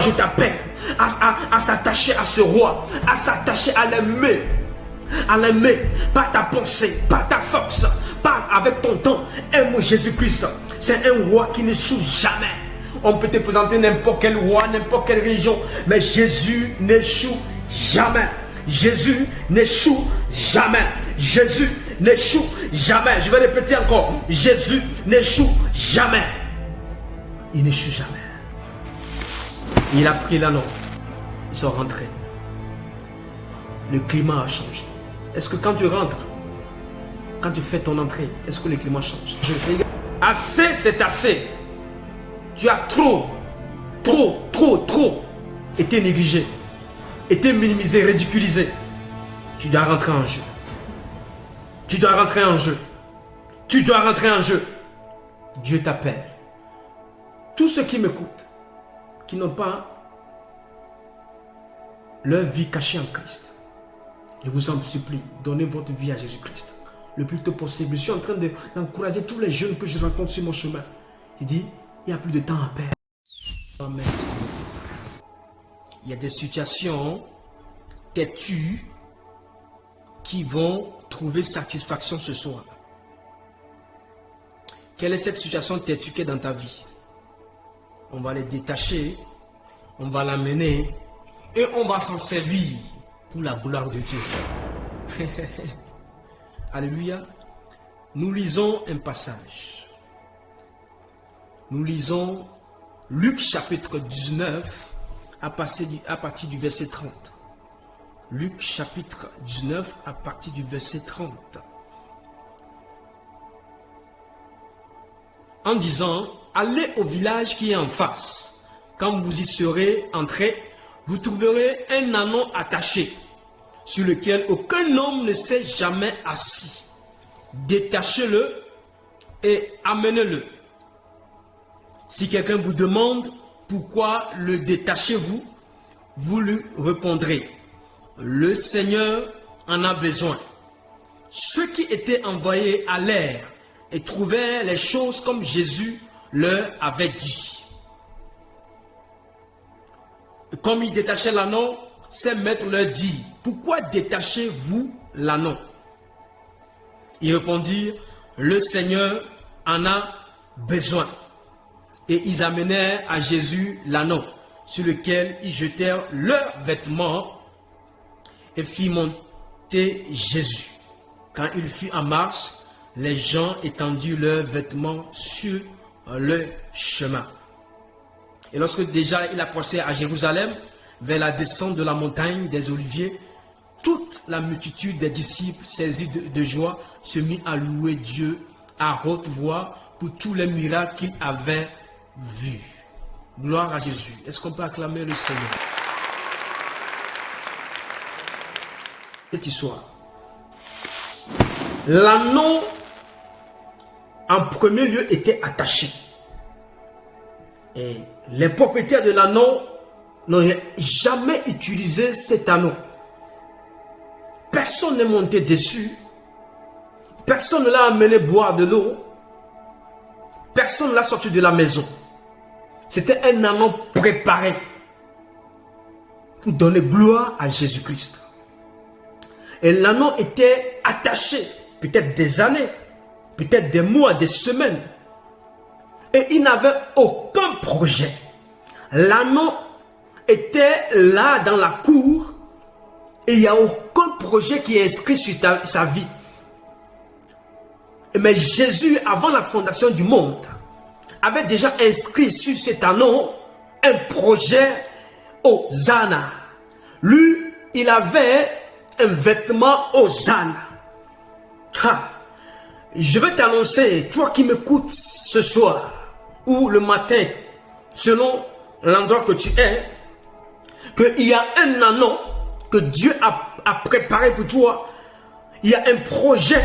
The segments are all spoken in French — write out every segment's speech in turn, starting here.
Je t'appelle à s'attacher à ce roi, à s'attacher à l'aimer. À l'aimer, par ta pensée, par ta force, par avec ton temps. Aime Jésus-Christ. C'est un roi qui n'échoue jamais. On peut te présenter n'importe quel roi, n'importe quelle région, mais Jésus n'échoue jamais. Jésus n'échoue jamais. Jésus n'échoue jamais. Je vais répéter encore. Jésus n'échoue jamais. Il n'échoue jamais. Il a pris l'anneau. Ils sont rentrés. Le climat a changé. Est-ce que quand tu rentres, quand tu fais ton entrée, est-ce que le climat change? Assez, c'est assez. Tu as trop été négligé, été minimisé, ridiculisé. Tu dois rentrer en jeu. Tu dois rentrer en jeu. Tu dois rentrer en jeu. Dieu t'appelle. Tous ceux qui m'écoutent, qui n'ont pas leur vie cachée en Christ, je vous en supplie, donnez votre vie à Jésus-Christ le plus tôt possible. Je suis en train d'encourager tous les jeunes que je rencontre sur mon chemin. Il dit, il n'y a plus de temps à perdre. Amen. Il y a des situations têtues qui vont trouver satisfaction ce soir. Quelle est cette situation têtue qui est dans ta vie? On va les détacher, on va l'amener et on va s'en servir pour la gloire de Dieu. Alléluia. Nous lisons un passage. Nous lisons Luc chapitre 19 à partir du verset 30. Luc chapitre 19 à partir du verset 30. En disant, allez au village qui est en face. Quand vous y serez entrés, vous trouverez un ânon attaché, sur lequel aucun homme ne s'est jamais assis. Détachez-le et amenez-le. Si quelqu'un vous demande pourquoi le détachez-vous, vous lui répondrez, le Seigneur en a besoin. Ceux qui étaient envoyés allèrent et trouvèrent les choses comme Jésus leur avait dit. Comme ils détachaient l'ânon, ces maîtres leur dit, pourquoi détachez-vous l'ânon? Ils répondirent, le Seigneur en a besoin. Et ils amenèrent à Jésus l'ânon, sur lequel ils jetèrent leurs vêtements et firent monter Jésus. Quand il fut en marche, les gens étendirent leurs vêtements sur le chemin. Et lorsque déjà il approchait à Jérusalem, vers la descente de la montagne des Oliviers, toute la multitude des disciples, saisis de joie, se mit à louer Dieu à haute voix pour tous les miracles qu'il avait vus. Gloire à Jésus. Est-ce qu'on peut acclamer le Seigneur? Cette histoire. L'anneau, en premier lieu, était attaché. Et les propriétaires de l'anneau n'auraient jamais utilisé cet anneau. Personne n'est monté dessus. Personne ne l'a amené boire de l'eau. Personne ne l'a sorti de la maison. C'était un anneau préparé pour donner gloire à Jésus-Christ. Et l'anneau était attaché, peut-être des années, peut-être des mois, des semaines. Et il n'avait aucun projet. L'anneau était là dans la cour et il n'y a aucun projet qui est inscrit sur sa vie. Mais Jésus, avant la fondation du monde, avait déjà inscrit sur cet anneau un projet Hosanna. Lui, il avait un vêtement Hosanna. Je vais t'annoncer, toi qui m'écoutes ce soir ou le matin, selon l'endroit que tu es, qu'il y a un anneau que Dieu a préparé pour toi. Il y a un projet,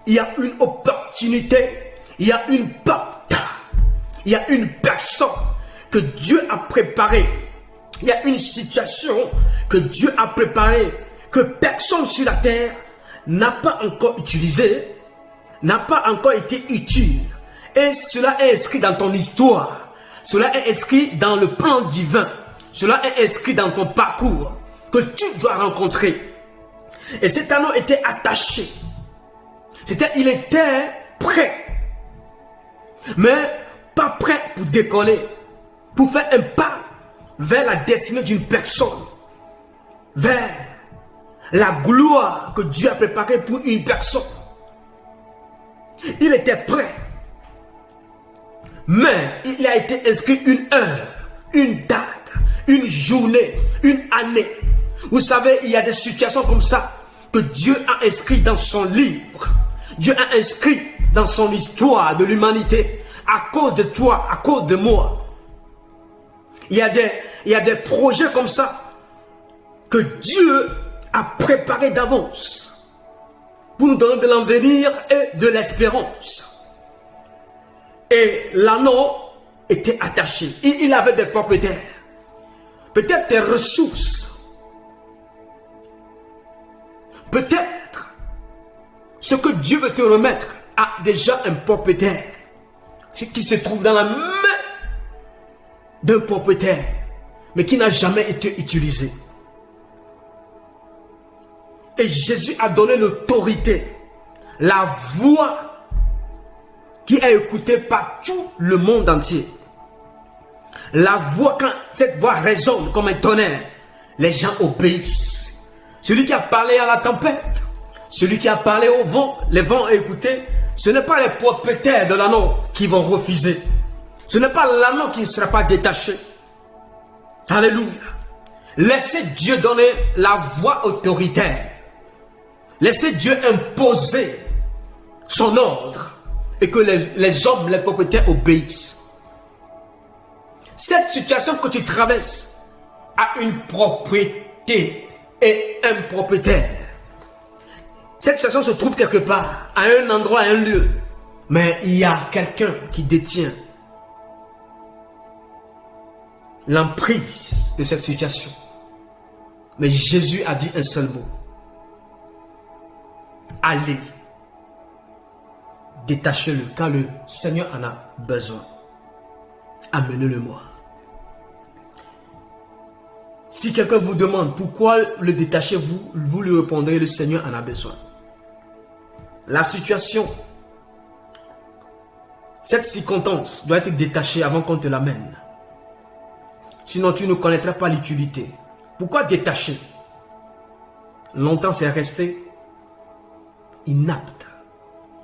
il y a une opportunité, il y a une porte, il y a une personne que Dieu a préparée. Il y a une situation que Dieu a préparée, que personne sur la terre n'a pas encore utilisée, n'a pas encore été utile. Et cela est inscrit dans ton histoire. Cela est inscrit dans le plan divin. Cela est inscrit dans ton parcours que tu dois rencontrer. Et cet anneau était attaché. Il était prêt. Mais pas prêt pour décoller. Pour faire un pas vers la destinée d'une personne. Vers la gloire que Dieu a préparée pour une personne. Il était prêt. Mais il a été inscrit une heure, une date, une journée, une année. Vous savez, il y a des situations comme ça que Dieu a inscrit dans son livre. Dieu a inscrit dans son histoire de l'humanité à cause de toi, à cause de moi. Il y a des projets comme ça que Dieu a préparés d'avance pour nous donner de l'avenir et de l'espérance. Et l'anneau était attaché. Il avait des propriétaires. Peut-être des ressources. Peut-être ce que Dieu veut te remettre a déjà un propriétaire. Ce qui se trouve dans la main d'un propriétaire, mais qui n'a jamais été utilisé. Et Jésus a donné l'autorité, la voix qui est écoutée par tout le monde entier. La voix, quand cette voix résonne comme un tonnerre, les gens obéissent. Celui qui a parlé à la tempête, celui qui a parlé au vent, les vents ont écouté. Ce n'est pas les propriétaires de l'anneau qui vont refuser. Ce n'est pas l'anneau qui ne sera pas détaché. Alléluia. Laissez Dieu donner la voix autoritaire. Laissez Dieu imposer son ordre et que les hommes, les propriétaires obéissent. Cette situation que tu traverses a une propriété et un propriétaire. Cette situation se trouve quelque part, à un endroit, à un lieu. Mais il y a quelqu'un qui détient l'emprise de cette situation. Mais Jésus a dit un seul mot. Allez, détachez-le quand le Seigneur en a besoin. Amenez-le-moi. Si quelqu'un vous demande pourquoi le détachez-vous, vous lui répondrez, le Seigneur en a besoin. La situation, cette circonstance doit être détachée avant qu'on te l'amène. Sinon, tu ne connaîtras pas l'utilité. Pourquoi détacher? Longtemps, c'est resté inapte.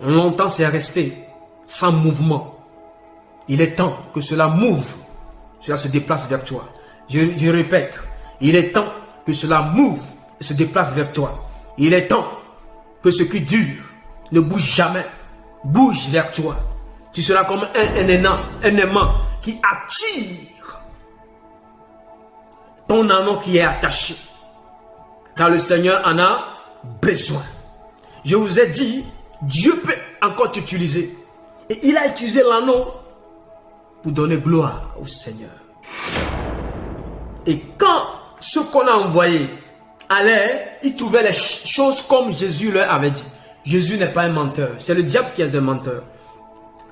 Longtemps, c'est resté sans mouvement. Il est temps que cela move. Cela se déplace vers toi. Je répète, il est temps que cela move et se déplace vers toi. Il est temps que ce qui dure ne bouge jamais, bouge vers toi. Tu seras comme un aimant qui attire ton anneau qui est attaché. Car le Seigneur en a besoin. Je vous ai dit, Dieu peut encore t'utiliser. Et il a utilisé l'anneau pour donner gloire au Seigneur. Et quand ceux qu'on a envoyés allaient, ils trouvaient les choses comme Jésus leur avait dit. Jésus n'est pas un menteur. C'est le diable qui est un menteur.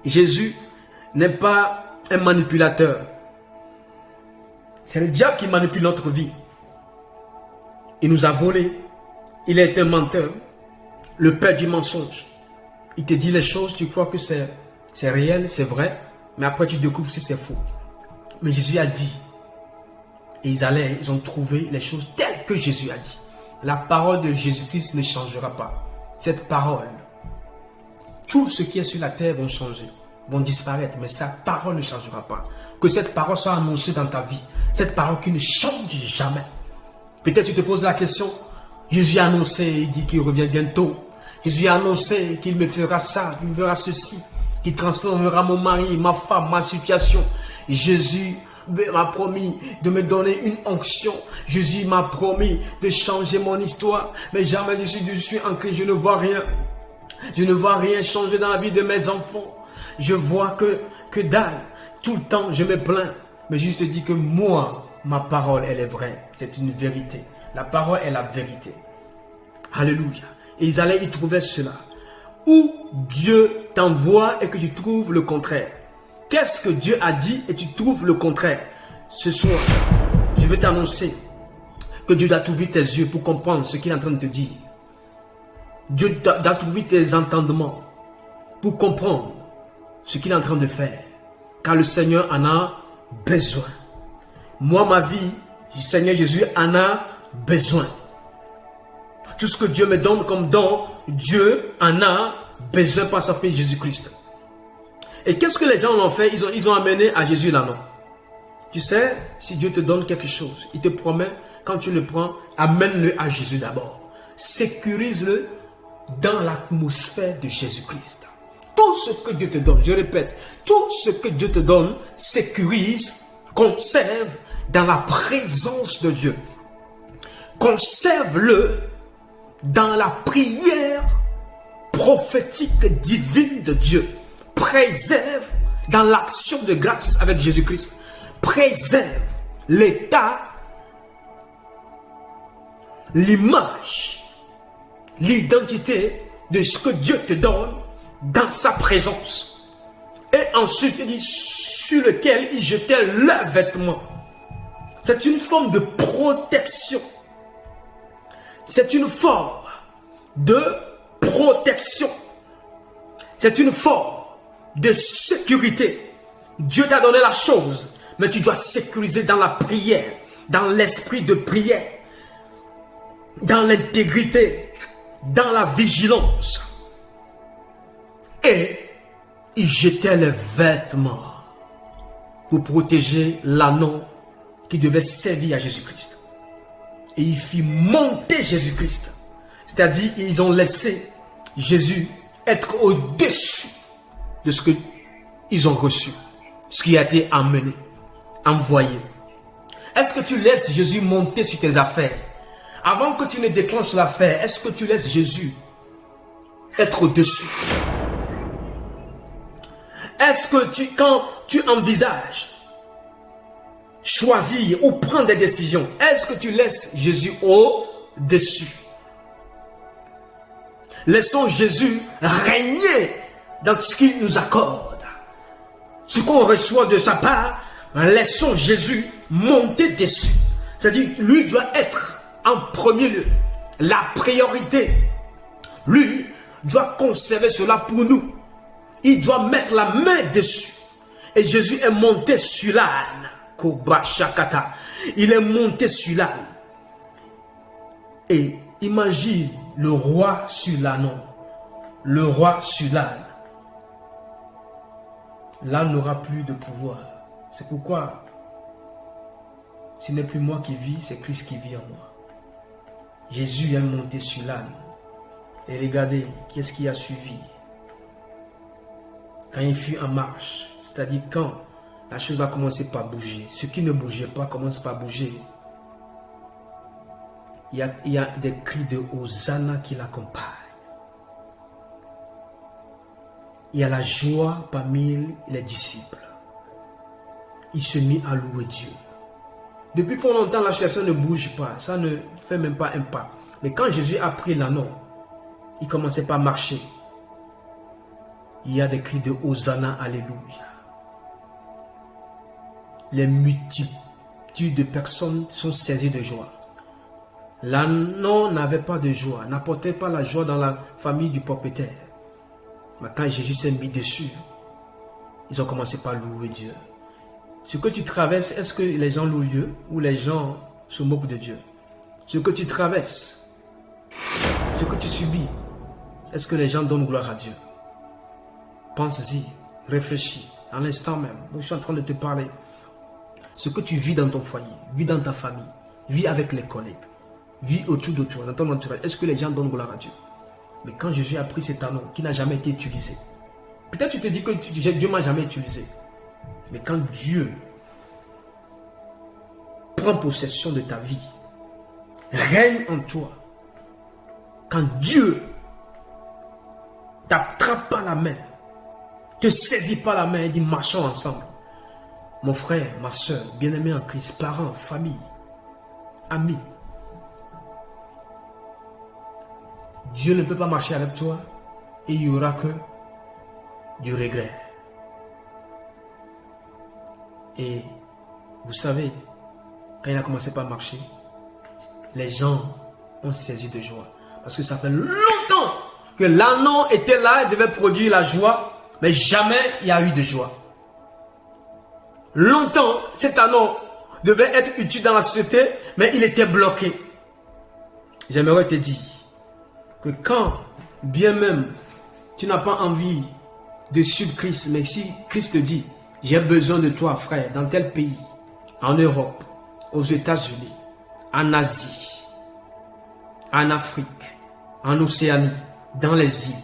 Jésus n'est pas un manipulateur. C'est le diable qui manipule notre vie. Il nous a volé. Il est un menteur. Le père du mensonge. Il te dit les choses, tu crois que c'est réel, c'est vrai. Mais après tu découvres que c'est faux. Mais Jésus a dit. Et ils ont trouvé les choses telles que Jésus a dit. La parole de Jésus-Christ ne changera pas. Cette parole, tout ce qui est sur la terre vont changer, vont disparaître, mais sa parole ne changera pas. Que cette parole soit annoncée dans ta vie. Cette parole qui ne change jamais. Peut-être tu te poses la question, Jésus a annoncé, il dit qu'il revient bientôt. Jésus a annoncé qu'il me fera ça, qu'il me fera ceci, qu'il transformera mon mari, ma femme, ma situation. Jésus m'a promis de me donner une onction. Jésus m'a promis de changer mon histoire. Mais jamais je suis en Christ, je ne vois rien. Je ne vois rien changer dans la vie de mes enfants. Je vois que dalle. Tout le temps, je me plains. Mais je te dis que moi, ma parole, elle est vraie. C'est une vérité. La parole est la vérité. Alléluia. Et ils allaient y trouver cela. Où Dieu t'envoie et que tu trouves le contraire. Qu'est-ce que Dieu a dit et tu trouves le contraire? Ce soir, je je veux t'annoncer que Dieu doit ouvrir tes yeux pour comprendre ce qu'il est en train de te dire. Dieu doit ouvrir tes entendements pour comprendre ce qu'il est en train de faire. Car le Seigneur en a besoin. Moi, ma vie, Seigneur Jésus en a besoin. Tout ce que Dieu me donne comme don, Dieu en a besoin par sa fille Jésus-Christ. Et qu'est-ce que les gens l'ont fait? Ils ont amené à Jésus l'anneau. Tu sais, si Dieu te donne quelque chose, il te promet, quand tu le prends, amène-le à Jésus d'abord. Sécurise-le dans l'atmosphère de Jésus-Christ. Tout ce que Dieu te donne, je répète, tout ce que Dieu te donne, sécurise, conserve dans la présence de Dieu. Conserve-le dans la prière prophétique divine de Dieu. Préserve dans l'action de grâce avec Jésus-Christ. Préserve l'état, l'image, l'identité de ce que Dieu te donne dans sa présence. Et ensuite, il dit, sur lequel il jetait leurs vêtements. C'est une forme de protection. C'est une forme de protection. C'est une forme de sécurité. Dieu t'a donné la chose, mais tu dois sécuriser dans la prière, dans l'esprit de prière, dans l'intégrité, dans la vigilance. Et il jetait les vêtements pour protéger l'anneau qui devait servir à Jésus-Christ. Et il fit monter Jésus-Christ. C'est-à-dire, ils ont laissé Jésus être au-dessus de ce qu'ils ont reçu, ce qui a été amené, envoyé. Est-ce que tu laisses Jésus monter sur tes affaires? Avant que tu ne déclenches l'affaire, est-ce que tu laisses Jésus être au-dessus? Est-ce que quand tu envisages choisir ou prendre des décisions, est-ce que tu laisses Jésus au-dessus? Laissons Jésus régner dans ce qu'il nous accorde. Ce qu'on reçoit de sa part, laissons Jésus monter dessus. C'est-à-dire, lui doit être en premier lieu la priorité. Lui doit conserver cela pour nous. Il doit mettre la main dessus. Et Jésus est monté sur l'âne. Il est monté sur l'âne. Et imagine le roi sur l'âne. Le roi sur l'âne. L'âne n'aura plus de pouvoir. C'est pourquoi ce n'est plus moi qui vis, c'est Christ qui vit en moi. Jésus est monté sur l'âne. Et regardez, qu'est-ce qui a suivi? Quand il fut en marche, c'est-à-dire quand la chose va commencer par bouger, ce qui ne bougeait pas commence par bouger. Il y a des cris de Hosanna qui l'accompagnent. Il y a la joie parmi les disciples. Il se mit à louer Dieu. Depuis fort longtemps, la situation ne bouge pas. Ça ne fait même pas un pas. Mais quand Jésus a pris l'anneau, il commençait pas à marcher. Il y a des cris de Hosanna, Alléluia. Les multitudes de personnes sont saisies de joie. L'anneau n'avait pas de joie, n'apportait pas la joie dans la famille du propriétaire. Mais quand Jésus s'est mis dessus, ils ont commencé par louer Dieu. Ce que tu traverses, est-ce que les gens louent Dieu ou les gens se moquent de Dieu? Ce que tu traverses, ce que tu subis, est-ce que les gens donnent gloire à Dieu? Pense-y, réfléchis, à l'instant même, où je suis en train de te parler. Ce que tu vis dans ton foyer, vis dans ta famille, vis avec les collègues, vis autour de toi, dans ton entourage, est-ce que les gens donnent gloire à Dieu? Mais quand Jésus a pris cet anneau qui n'a jamais été utilisé, peut-être tu te dis que Dieu ne m'a jamais utilisé. Mais quand Dieu prend possession de ta vie, règne en toi, quand Dieu t'attrape par la main, te saisit par la main et dit marchons ensemble. Mon frère, ma soeur, bien-aimé en Christ, parents, famille, amis, Dieu ne peut pas marcher avec toi et il n'y aura que du regret. Et vous savez, quand il a commencé par marcher, les gens ont saisi de joie. Parce que ça fait longtemps que l'anneau était là et devait produire la joie, mais jamais il n'y a eu de joie. Longtemps, cet anneau devait être utile dans la société, mais il était bloqué. J'aimerais te dire que quand, bien même, tu n'as pas envie de suivre Christ, mais si Christ te dit, j'ai besoin de toi, frère, dans tel pays, en Europe, aux États-Unis, en Asie, en Afrique, en Océanie, dans les îles,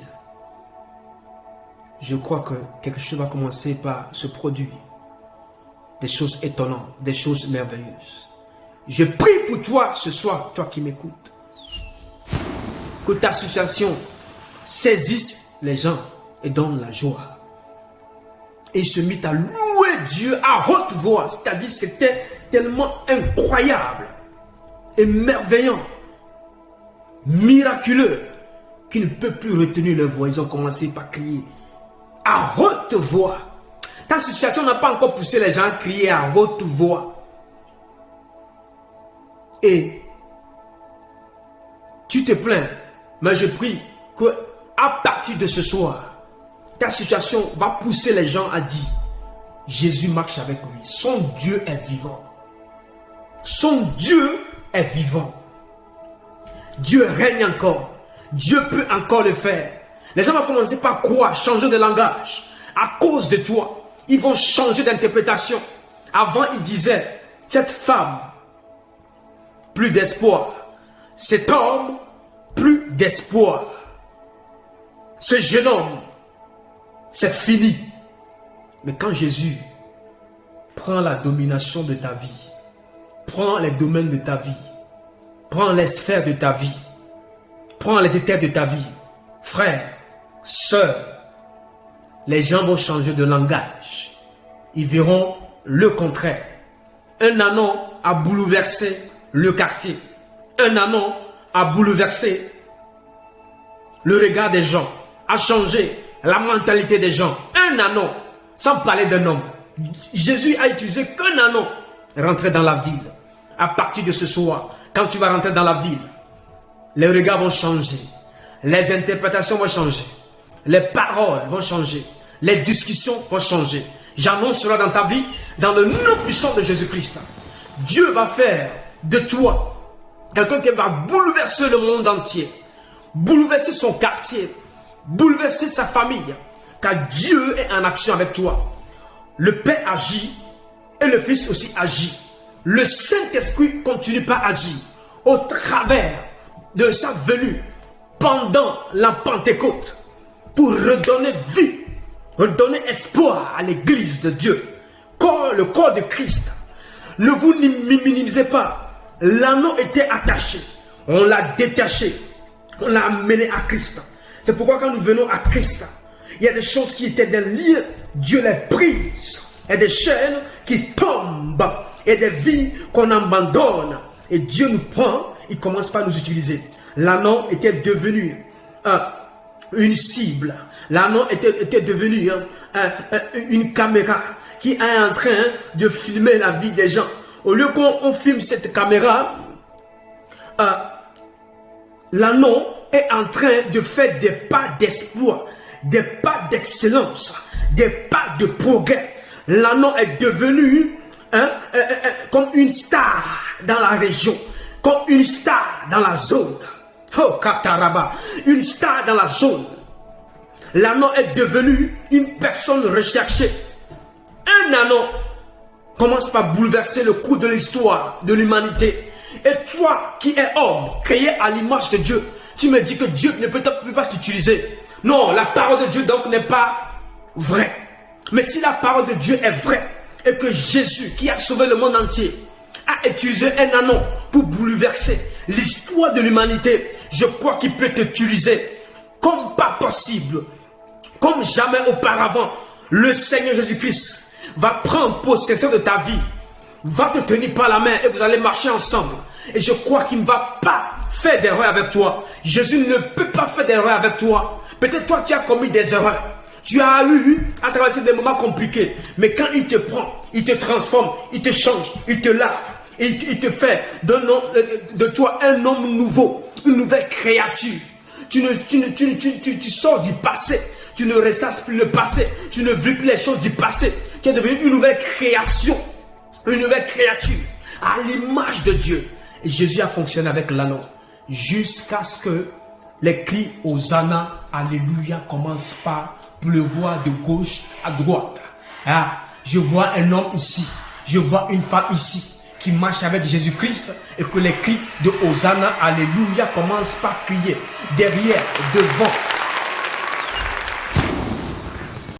je crois que quelque chose va commencer par se produire. Des choses étonnantes, des choses merveilleuses. Je prie pour toi ce soir, toi qui m'écoutes, que ta association saisisse les gens et donne la joie. Et il se mit à louer Dieu à haute voix, c'est-à-dire c'était tellement incroyable et merveillant, miraculeux, qu'il ne peut plus retenir leur voix. Ils ont commencé par crier à haute voix. Ta situation n'a pas encore poussé les gens à crier à haute voix. Et tu te plains, mais je prie que à partir de ce soir, ta situation va pousser les gens à dire, Jésus marche avec lui. Son Dieu est vivant. Son Dieu est vivant. Dieu règne encore. Dieu peut encore le faire. Les gens vont commencer par croire, changer de langage. À cause de toi, ils vont changer d'interprétation. Avant, ils disaient, cette femme, plus d'espoir. Cet homme, plus d'espoir. Ce jeune homme, c'est fini. Mais quand Jésus prend la domination de ta vie, prend les domaines de ta vie, prend les sphères de ta vie, prend les détails de ta vie, frère, sœur, les gens vont changer de langage. Ils verront le contraire. Un anneau a bouleversé le quartier. Un anneau a bouleversé le regard des gens, a changé la mentalité des gens. Un anneau, sans parler d'un homme. Jésus a utilisé qu'un anneau. Rentrer dans la ville. À partir de ce soir, quand tu vas rentrer dans la ville, les regards vont changer. Les interprétations vont changer. Les paroles vont changer. Les discussions vont changer. J'annonce cela dans ta vie, dans le nom puissant de Jésus-Christ. Dieu va faire de toi quelqu'un qui va bouleverser le monde entier. Bouleverser son quartier. Bouleverser sa famille. Car Dieu est en action avec toi. Le Père agit et le Fils aussi agit. Le Saint-Esprit continue par agir au travers de sa venue pendant la Pentecôte pour redonner vie, redonner espoir à l'église de Dieu, le corps de Christ. Ne vous minimisez pas. L'anneau était attaché. On l'a détaché. On l'a amené à Christ. C'est pourquoi quand nous venons à Christ, il y a des choses qui étaient des liens, Dieu les brise. Il y a des chaînes qui tombent. Il y a des vies qu'on abandonne. Et Dieu nous prend, il commence par nous utiliser. L'anneau était devenu une cible. L'anneau était devenu une caméra qui est en train de filmer la vie des gens. Au lieu qu'on filme cette caméra, l'anneau est en train de faire des pas d'espoir, des pas d'excellence, des pas de progrès. L'anneau est devenu comme une star dans la région, comme une star dans la zone. Oh, Kataraba, une star dans la zone. L'anneau est devenu une personne recherchée. Un anneau commence par bouleverser le cours de l'histoire de l'humanité. Et toi qui es homme, créé à l'image de Dieu, tu me dis que Dieu ne peut pas t'utiliser. Non, la parole de Dieu donc n'est pas vraie. Mais si la parole de Dieu est vraie, et que Jésus, qui a sauvé le monde entier, a utilisé un anneau pour bouleverser l'histoire de l'humanité, je crois qu'il peut t'utiliser comme pas possible, comme jamais auparavant. Le Seigneur Jésus-Christ va prendre possession de ta vie, va te tenir par la main et vous allez marcher ensemble. Et je crois qu'il ne va pas faire d'erreur avec toi. Jésus ne peut pas faire d'erreur avec toi. Peut-être toi tu as commis des erreurs. Tu as eu à traverser des moments compliqués. Mais quand il te prend, il te transforme, il te change, il te lave, Il te fait de toi un homme nouveau, une nouvelle créature. Tu sors du passé. Tu ne ressasses plus le passé. Tu ne vis plus les choses du passé. Tu es devenu une nouvelle création. Une nouvelle créature. À l'image de Dieu. Et Jésus a fonctionné avec l'anneau. Jusqu'à ce que les cris Hosanna, Alléluia commencent par pleuvoir de gauche à droite. Ah, je vois un homme ici. Je vois une femme ici qui marche avec Jésus-Christ et que les cris de Hosanna, Alléluia commencent par crier derrière, devant,